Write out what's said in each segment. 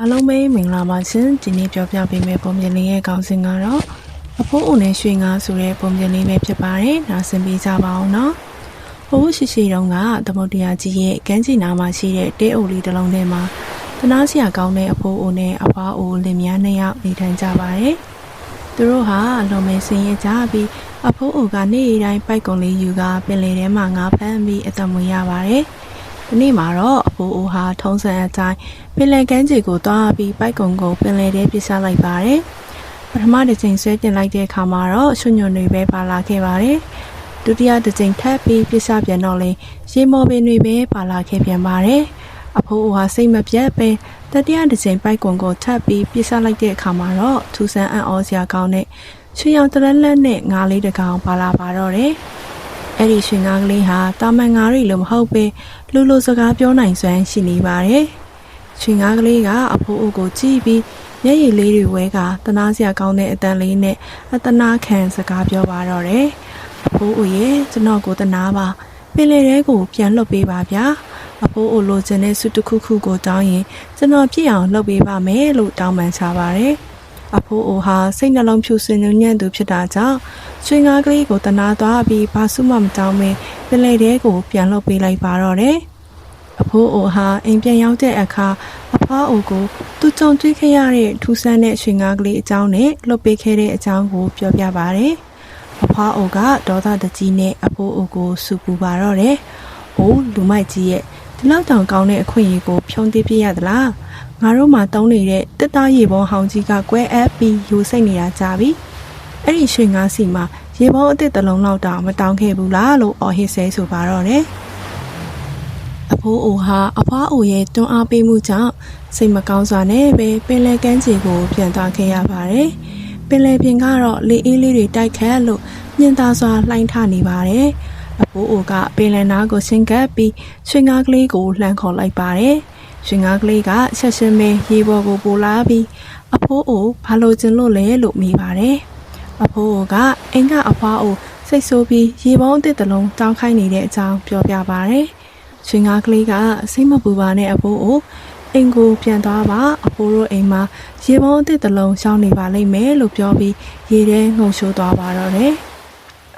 အားလုံးပဲမင်္ဂလာပါရှင်ဒီနေ့ပြောပြပေးမယ့်ပုံပြင်လေးရဲ့ခေါင်းစဉ်ကတော့အဖိုးအိုနဲ့ရွှေငါဆိုတဲ့ပုံပြင်လေးပဲဖြစ်ပါတယ်နားဆင်ပေးကြပါအောင်နော်ဟိုးရှိရှိတုန်းကသမုဒ္ဒရာကြီးရဲ့ကမ်းခြေနားမှာရှိတဲ့တဲအိုလေးတစ်လုံးထဲမှာတနာစရာကောင်းတဲ့အဖိုးအိုနဲ့အဖွားအိုလင်မယားနှစ်ယောက်နေထိုင်ကြပါတယ်သူတို့ဟာအလုံးမဲဆင်းရဲကြပြီးအဖိုးအိုကနေ့တိုင်းပိုက်ကုံလေးယူကပင်လယ်ထဲမှာငါးဖမ်းပြီးအသက်မွေးရပါတယ်ဒီနေ့မှာတော့အဖိုးအိုဟာထုံးစံအတိုင်းပင်လယ်ကမ်းခြေကိုတွားပြီးပိုက်ကုံကိုပင်လယ်ထဲပစ်ချလိုက်ပါတယ်။ပထမတစ်ချိန်ဆွဲပြင်လိုက်တဲ့အခါမှာတော့ရွှွညွန့်တွေပဲပါလာခဲ့ပါတယ်။ဒုတိယတစ်ချိန်ထပ်ပြီးပစ်ချပြန်တော့လေရေမော်ပင်တွေပဲပါလာခဲ့ပြန်ပါတယ်။အဖိုးအိုဟာစိတ်မပြတ်ပဲတတိယတစ်ချိန်ပိုက်ကုံကိုထပ်ပြီးပစ်ချလိုက်တဲ့အခါမှာတော့ထူဆန်းအံ့ဩစရာကောင်းတဲ့ရွှေရောင်တရက်လက်နဲ့ငါးလေးတစ်ကောင်ပါလာပါတော့တယ်။အဲ့ဒီရွှေငါးကလေးဟာတာမန်ငါးတွေလို့မဟုတ်ပဲလူလိုစကားပြောနိုင်စွမ်းရှိနေပါတယ်။ရွှေငါးကလေးကအဖိုးအိုကိုကြည့်ပြီးမျက်ရည်လေးတွေဝဲကတနာစရာကောင်းတဲ့အတန်လေးနဲ့အတနာခံစကားပြောပါတော့တယ်။အဖိုးအိုရဲ့ကျွန်တော်ကိုတနာပါပင်လေထဲကိုပြန်လှုပ်ပေးပါဗျာ။အဖိုးအိုလိုချင်တဲ့ဆုတစ်ခုခုကိုတောင်းရင်ကျွန်တော်ပြည့်အောင်လှုပ်ပေးပါမယ်လို့တောင်းပန်ချပါတယ်။အဖိုးအိုဟာစိတ်နှလုံးဖြူစင်ညံ့သူဖြစ်တာကြောင့်ရွှေငါးကလေးကိုတနာသွားပြီးဘာစုမှမတောင်းမင်းပင်လေထဲကိုပြန်လှုပ်ပေးလိုက်ပါတော့တယ်။အဖိုးအိုဟာအိမ်ပြန်ရောက်တဲ့အခါအဖွားအိုကိုသူကြုံတွေ့ခဲ့ရတဲ့ထူးဆန်းတဲ့ရွှေငါးကလေးအကြောင်းနဲ့လှုပ်ပေးခဲ့တဲ့အကြောင်းကိုပြောပြပါတယ်။အဖွားအိုကဒေါသတကြီးနဲ့အဖိုးအိုကိုစူပူပါတော့တယ်။အိုးလူမိုက်ကြီးရဲ့ဒီလောက်တောင်ကောင်းတဲ့အခွင့်အရေးကိုဖြုံးသိပြရသလား။ငါတို့မှတုံးနေတဲ့တစ်သားရေပုံးဟောင်းကြီးကကွဲအပ်ပြီးယူစိတ်နေတာကြပြီ။အဲ့ဒီရွှေငါးစီမှာရေပုံးအစ်စ်တစ်လုံးလောက်တောင်မတောင်းခဲ့ဘူးလားလို့အော်ဟစ်ဆဲဆိုပါတော့တယ်။အဖိုးအိုဟာအဖွားအိုရဲ့တွန်းအားပေးမှုကြောင့်စိတ်မကောင်းစွာနဲ့ပဲပင်လယ်ကမ်းခြေကိုပြန်သွားခဲ့ရပါတယ်။ပင်လယ်ပြင်ကတော့လေအေးလေးတွေတိုက်ခတ်လို့ညင်သာစွာလှိုင်းထနေပါတယ်။အဖိုးအိုကပင်လယ်နားကိုဆင်းကပ်ပြီးရွှေငါးကလေးကိုလှမ်းခေါ်လိုက်ပါတယ်။ရွှေငါးကလေးကဆက်ရှင်မဲရေပေါ်ကိုပိုလာပြီးအဖိုးအိုဘာလို့ကျင်လို့လဲလို့မိပါတယ်။အဖိုးအိုကအင်ကအဖွားအိုစိတ်ဆိုးပြီးရေပုံးအစ်စ်တစ်လုံးတောင်းခိုင်းနေတဲ့အကြောင်းပြောပြပါတယ်။ရွှေငါးကလေးကစိတ်မပူပါနဲ့အဖိုးအိုအိမ်ကိုပြန်သွားပါအဖိုးတို့အိမ်မှာရေပုံးအစ်စ်တစ်လုံးရှောင်းနေပါလိမ့်မယ်လို့ပြောပြီးရေထဲငုံရှိုးသွားပါတော့တယ်။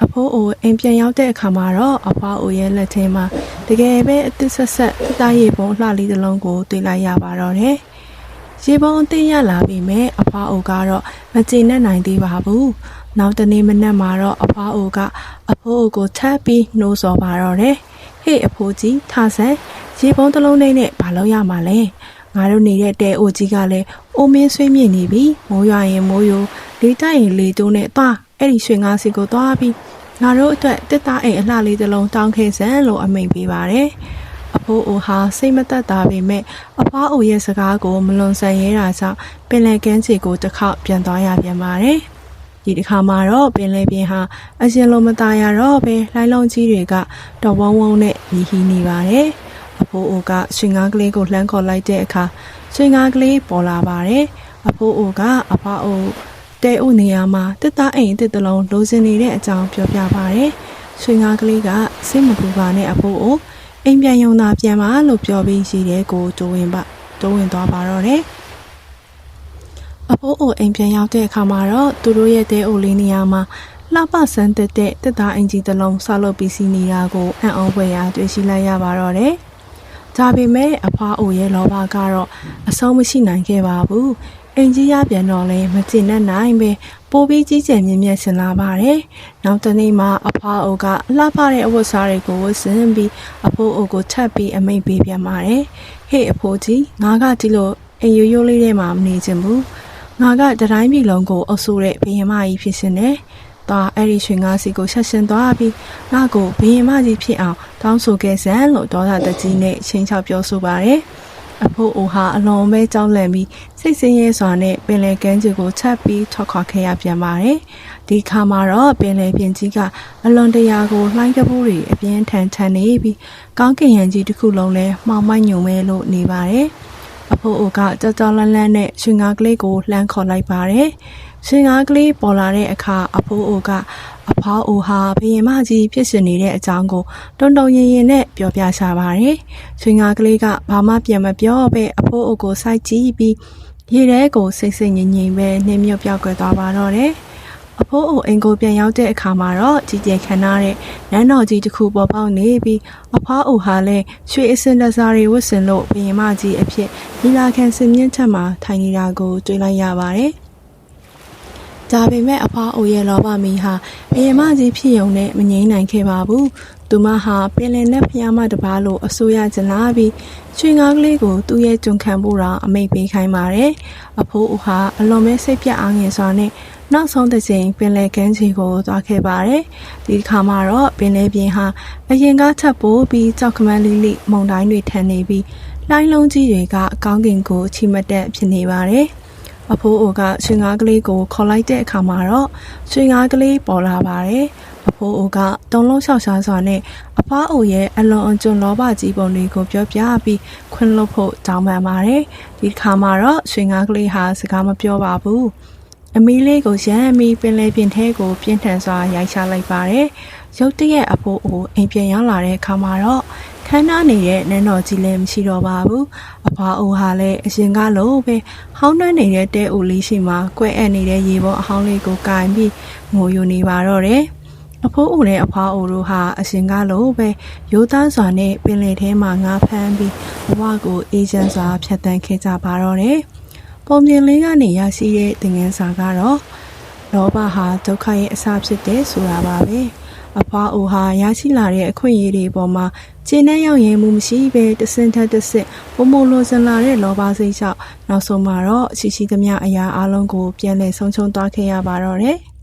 အဖိုးအိုအိမ်ပြန်ရောက်တဲ့အခါမှာတော့အဖွားအိုရဲ့လက်ထဲမှာတကယ်ပဲအသစ်ဆက်ဆက်တားရေပုံးလှလေးတစ်လုံးကိုတွေ့လိုက်ရပါတော့တယ်။ရေပုံးအသစ်ရလာပြီမဲ့အဖွားအိုကတော့မကျေနပ်နိုင်သေးပါဘူး။နောက်တနေ့မနက်မှာတော့အဖွားအိုကအဖိုးအိုကိုထပ်ပြီးနှိုးဆော်ပါတော့တယ်။ဟေ့အဖိုးကြီးထဆန်ရေပုံးတစ်လုံးနဲ့ဘာလို့ရမှာလဲငါတို့နေတဲ့တဲအိုကြီးကလည်းအိုမင်းဆွေးမြင့်နေပြီမိုးရွာရင်မိုးယိုလေတိုက်ရင်လေတိုးနဲ့သွားအဲ့ဒီရွှေငါးစီကိုသွားပြီးငါတို့အတွက်တစ်သားအိမ်အလှလေးတစ်လုံးတောင်းခဲ့စမ်းလို့အမိန့်ပေးပါတယ်အဖိုးအိုဟာစိတ်မသက်သာပေမဲ့အဖွားအိုရဲ့စကားကိုမလွန်ဆန်ရဲတာကြောင့်ပင်လယ်ကမ်းခြေကိုတစ်ခေါက်ပြန်သွားရပြန်ပါတယ်ဒီတစ်ခါမှာတော့ပင်လယ်ပြင်ဟာအရင်လိုမသားရတော့ပဲလှိုင်းလုံးကြီးတွေကတော်ဝုန်းဝုန်းနဲ့မြည်ဟီးနေပါတယ်အဖိုးအိုကရွှေငါးကလေးကိုလှမ်းခေါ်လိုက်တဲ့အခါရွှေငါးကလေးပေါ်လာပါတယ်အဖိုးအိုကအဖွားအိုတဲအိုနေရာမှာတစ်သားအိမ်တစ်တလုံးလိုချင်နေတဲ့အကြောင်းပြောပြပါတယ်ရွှေငါးကလေးကစိတ်မပူပါနဲ့အဖိုးအိုအိမ်ပြန်ယုံတာပြန်ပါလို့ပြောပြီးရှိတဲ့ကိုတိုးဝင်သွားပါတော့တယ်အဖိုးအိုအိမ်ပြန်ရောက်တဲ့အခါမှာတော့သူတို့ရဲ့တဲအိုလေးနေရာမှာလှပဆန်းတဲ့တစ်သားအင်ကြီးတစ်လုံးဆောက်လုပ်ပြီးစီနေတာကိုအံ့ဩဖွယ်ရာတွေ့ရှိလိုက်ရပါတော့တယ်ဒါပေမဲ့အဖွားအိုရဲ့လောဘကတော့အဆုံးမရှိနိုင်ခဲ့ပါဘူးအင်ကြီးရပြန်တော့လဲမကျေနပ်နိုင်ပဲပိုးပြီးကြီးကျယ်မြင့်မြတ်ဆင်လာပါတယ်နောက်တနေ့မှာအဖွားအိုကလှပတဲ့အဝတ်စားတွေကိုဝတ်ဆင်ပြီးအဖိုးအိုကိုထပ်ပြီးအမိန့်ပေးပြန်ပါတယ်ဟေ့အဖိုးကြီးငါကဒီလိုအိမ်ရိုးရိုးလေးထဲမှာမနေချင်ဘူးငါကတတိုင်းပြည်လုံးကိုအုပ်စိုးတဲ့ဘုရင်မကြီးဖြစ်ရှင်တယ်။ဒါအဲ့ဒီရွှေငါးစီကိုဆက်ရှင်သွားပြီးငါကိုဘုရင်မကြီးဖြစ်အောင်တောင်းဆိုခဲ့စမ်းလို့ဒေါသတကြီးနဲ့ချင်းချောက်ပြောဆိုပါတယ်။အဖိုးအိုဟာအလွန်ပဲကြောက်လန့်ပြီးစိတ်ဆင်းရဲစွာနဲ့ပင်လယ်ကမ်းခြေကိုချက်ပြီးထွက်ခွာခဲ့ရပြန်ပါတယ်။ဒီခါမှာတော့ပင်လယ်ပြင်ကြီးကအလွန်တရာကိုလှိုင်းကပိုးတွေအပြင်းထန်ထန်နေပြီးကောင်းကင်ရံကြီးတစ်ခုလုံးလဲမှောင်မိုက်ညုံမဲလို့နေပါတယ်။ အဖိုးအိုကကြောက်ကြောက်လန့်လန့်နဲ့ရွှေငါးကလေးကိုလှမ်းခေါ်လိုက်ပါတယ်ရွှေငါးကလေးပေါ်လာတဲ့အခါအဖိုးအိုကအဖွားအိုဟာဘုရင်မကြီးဖြစ်ရှင်နေတဲ့အကြောင်းကိုတုံတုံရင်ရင်နဲ့ပြောပြရှာပါတယ်ရွှေငါးကလေးကဘာမှပြန်မပြောပဲအဖိုးအိုကိုစိုက်ကြည့်ပြီးရေထဲကိုစိတ်စိတ်ငြိမ်ငြိမ်ပဲနှင်းမြုပ်ပြောက်ကွယ်သွားပါတော့တယ်အဖိုးအိုအိမ်ကိုပြန်ရောက်တဲ့အခါမှာတော့ကြီးကျယ်ခမ်းနားတဲ့နန်းတော်ကြီးတစ်ခုပေါ်ပေါက်နေပြီးအဖွားအိုဟာလည်းရွှေအစင်တစားတွေဝတ်ဆင်လို့ဘုရင်မကြီးအဖြစ်ဒီလာခံစင်မြင့်ထက်မှာထိုင်နေတာကိုတွေ့လိုက်ရပါတယ်။ဒါပေမဲ့အဖွားအိုရဲ့လောဘမီဟာဘုရင်မကြီးဖြစ်ုံနဲ့မငြိမ်းနိုင်ခဲ့ပါဘူး။သူမဟာပင်လယ်နဲ့ဖျားမတပါးလို့အစိုးရကျလာပြီးရွှေငါးကလေးကိုသူ့ရဲ့ကြုံခံဖို့တော့အမိတ်ပေးခိုင်းပါတယ်။အဖိုးအိုဟာအလွန်ပဲစိတ်ပြတ်အားငယ်စွာနဲ့နောက်ဆုံးတစ်ချိန်ပင်လယ်ကမ်းခြေကိုသွားခဲ့ပါတယ်။ဒီခါမှာတော့ပင်လယ်ပြင်ဟာအရင်ကထပ်ပိုးပြီးကြောက်ကမန်းလေးလေးမုန်တိုင်းတွေထန်နေပြီးလှိုင်းလုံးကြီးတွေကကောင်းကင်ကိုချီမတက်ဖြစ်နေပါတယ်။အဖိုးအိုကရွှေငါးကလေးကိုခေါ်လိုက်တဲ့အခါမှာတော့ရွှေငါးကလေးပေါ်လာပါတယ်။အဖိုးအိုကတုံလုံးလျှောက်ရှားစွာနဲ့အဖွားအိုရဲ့အလွန်အကျွံလောဘကြီးပုံတွေကိုပြောပြပြီးခွင့်လွှတ်ဖို့တောင်းပန်ပါတယ်။ဒီခါမှာတော့ရွှေငါးကလေးဟာစကားမပြောပါဘူး။အမီးလေးကိုရမ်းပြီးပင်လယ်ပြင်ထဲကိုပြင်းထန်စွာရိုက်ချလိုက်ပါတယ်။ရုတ်တရက်အဖိုးအိုအိမ်ပြန်ရောက်လာတဲ့အခါမှာတော့ခန်းနားနေတဲ့နန်းတော်ကြီးလည်းမရှိတော့ပါဘူး။အဖွားအိုဟာလည်းအရင်ကလိုပဲဟောင်းနှွမ်းနေတဲ့တဲအိုလေးရှိမှကွဲ့အပ်နေတဲ့ရေပေါ်အဟောင်းလေးကိုကင်ပြီးငိုယိုနေပါတော့တယ်။အဖိုးအိုနဲ့အဖွားအိုတို့ဟာအရင်ကလိုပဲရိုးသားစွာနဲ့ပင်လယ်ထဲမှာငါးဖမ်းပြီးဘဝကိုအေးချမ်းစွာဖြတ်သန်းခဲ့ကြပါတော့တယ်။ပုံပြင်လေးကနေရရှိတဲ့သင်ခန်းစာကတော့လောဘဟာဒုက္ခရဲ့အစဖြစ်တယ်ဆိုတာပါပဲ။အဖွားအိုဟာရရှိလာတဲ့အခွင့်အရေးတွေပေါ်မှာခြေနဲ့ရောက်ရင်မှုမရှိပဲတဆင့်ထက်တဆင့်ပုံမလိုချင်လာတဲ့လောဘစိတ်ကြောင့်နောက်ဆုံးမှာတော့ရှိရှိသမျှအရာအလုံးကိုပြန်လည်ဆုံးရှုံးသွားခဲ့ရပါတော့တယ်။